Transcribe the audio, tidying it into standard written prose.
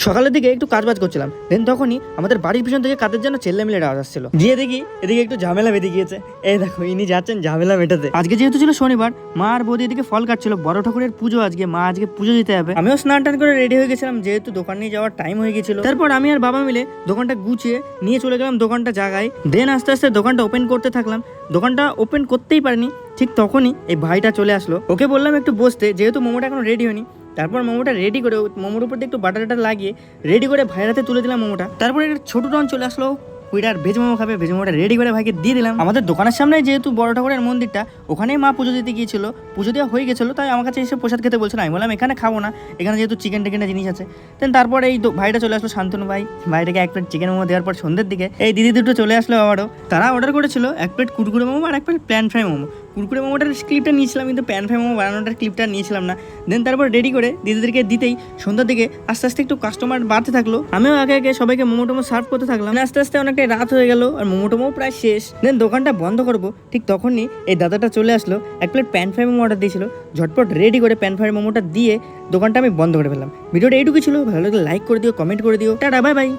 সকালের দিকে একটু কাজবাজ করছিলাম, দেন তখনই আমাদের বাড়ির পিছন থেকে কাদের যেন চেল্লামিলের আওয়াজ আসছিল। গিয়ে দেখি এদিকে একটু ঝামেলা বেঁধে গিয়েছে। এই দেখো ইনি যাচ্ছেন ঝামেলা মেটাতে। আজকে যেহেতু ছিল শনিবার, মা আর বৌদি এদিকে ফল কাটছিল, বড় ঠাকুরের পুজো আজকে, মা আজকে পুজো দিতে হবে। আমিও স্নান টান করে রেডি হয়ে গেছিলাম, যেহেতু দোকান নিয়ে যাওয়ার টাইম হয়ে গেছিল। তারপর আমি আর বাবা মিলে দোকানটা গুছিয়ে নিয়ে চলে গেলাম দোকানটা জায়গায়। দেন আস্তে আস্তে দোকানটা ওপেন করতে থাকলাম। দোকানটা ওপেন করতেই পারিনি, ঠিক তখনই এই ভাইটা চলে আসলো। ওকে বললাম একটু বসতে, যেহেতু মোমোটা এখনো রেডি হয়নি। তারপর মোমোটা রেডি করে মোমোর উপর দিয়ে একটু বাটার টাটার লাগিয়ে রেডি করে ভাইয়ের হাতে তুলে দিলাম মোমোটা। তারপরে একটা ছোট টন চলে আসলো, ওইটা আর ভেজ মোমো খাবে, ভেজ মোমোটা রেডি করে ভাইকে দিয়ে দিলাম। আমাদের দোকানের সামনে যেহেতু বড় ঠাকুরের মন্দিরটা, ওখানেই মা পুজো দিতে গিয়েছিল, পুজো দেওয়া হয়ে গেছিলো, তাই আমার কাছে এসে প্রসাদ খেতে বলছিল। আমি বললাম এখানে খাবো না, এখানে যেহেতু চিকেন টিকেনের জিনিস আছে। দেন তারপরে এই ভাইটা চলে আসলো, শান্তনু ভাই। ভাইটাকে এক প্লেট চিকেন মোমো দেওয়ার পর সন্ধ্যের দিকে এই দিদি দুটো চলে আসলো আবারও। তারা অর্ডার করেছিল এক প্লেট কুরকুরে মোমো আর এক plate pan fry momo. Kurkure মোমোটার ক্লিপটা নিয়েছিলাম, কিন্তু প্যান ফ্রাই মোমো বানানোটার ক্লিপটা নিয়েছিলাম না। দেন তারপর রেডি করে দিদিদেরকে দিতেই সন্ধ্যার দিকে আস্তে আস্তে একটু কাস্টমার বাড়তে থাকলো। আমিও আগে আগে সবাইকে মোমো টোমো সার্ভ করতে থাকলাম। আস্তে আস্তে অনেকটাই রাত হয়ে গেল আর মোমো টোমো প্রায় শেষ। দেন দোকানটা বন্ধ করবো, ঠিক তখনই এই দাদাটা চলে আসলো, এক plate pan fry momo order দিয়েছিল। ঝটপট রেডি করে প্যান ফ্রাই মোমোটা দিয়ে দোকানটা আমি বন্ধ করে ফেললাম। ভিডিওটা এইটুকু ছিল, ভালো লাগলে লাইক করে দিও, কমেন্ট করে দিও। Tata, bye bye.